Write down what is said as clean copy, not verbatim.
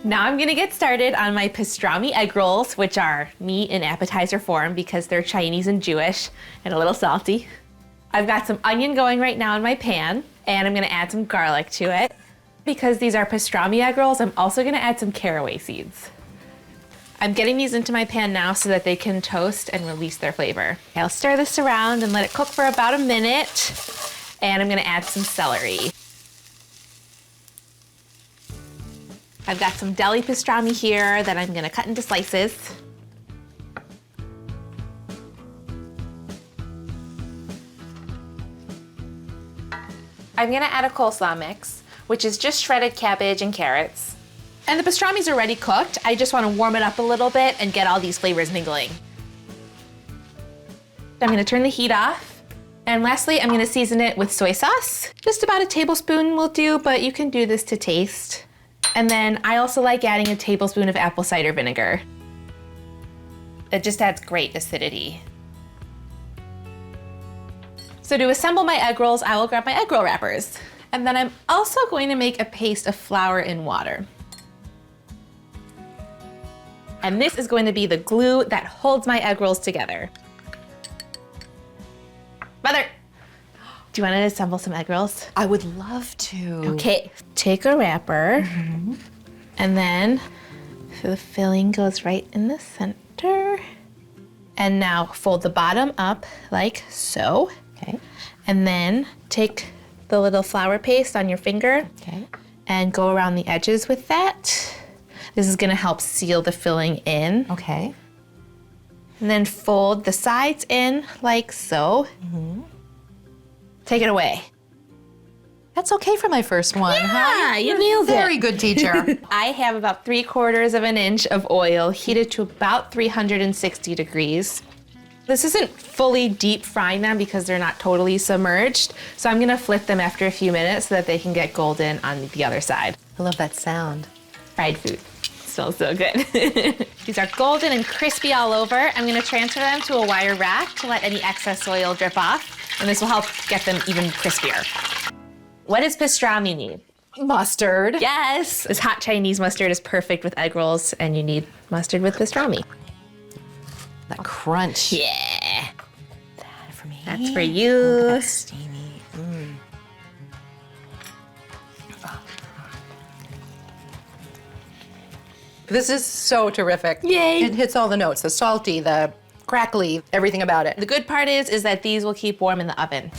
Now I'm gonna get started on my pastrami egg rolls, which are meat in appetizer form because they're Chinese and Jewish and a little salty. I've got some onion going right now in my pan, and I'm gonna add some garlic to it. Because these are pastrami egg rolls, I'm also gonna add some caraway seeds. I'm getting these into my pan now so that they can toast and release their flavor. I'll stir this around and let it cook for about a minute, and I'm gonna add some celery. I've got some deli pastrami here that I'm gonna cut into slices. I'm gonna add a coleslaw mix, which is just shredded cabbage and carrots. And the pastrami's already cooked. I just wanna warm it up a little bit and get all these flavors mingling. I'm gonna turn the heat off. And lastly, I'm gonna season it with soy sauce. Just about a tablespoon will do, but you can do this to taste. And then I also like adding a tablespoon of apple cider vinegar. It just adds great acidity. So to assemble my egg rolls, I will grab my egg roll wrappers. And then I'm also going to make a paste of flour and water. And this is going to be the glue that holds my egg rolls together. Mother, do you want to assemble some egg rolls? I would love to. Okay, take a wrapper, and then the filling goes right in the center. And now fold the bottom up like so. Okay. And then take the little flour paste on your finger and go around the edges with that. This is gonna help seal the filling in. Okay. And then fold the sides in like so. Take it away. That's okay for my first one, huh? Yeah, you nailed it. Very good teacher. I have about 3/4 of an inch of oil heated to about 360 degrees. This isn't fully deep frying them because they're not totally submerged. So I'm gonna flip them after a few minutes so that they can get golden on the other side. I love that sound. Fried food. Smells so good. These are golden and crispy all over. I'm gonna transfer them to a wire rack to let any excess oil drip off. And this will help get them even crispier. What does pastrami need? Mustard. Yes! This hot Chinese mustard is perfect with egg rolls, and you need mustard with pastrami. That crunch. Yeah! That for me. That's for you. Oh, that's steamy. This is so terrific. Yay. It hits all the notes, the salty, the crackly, everything about it. The good part is that these will keep warm in the oven.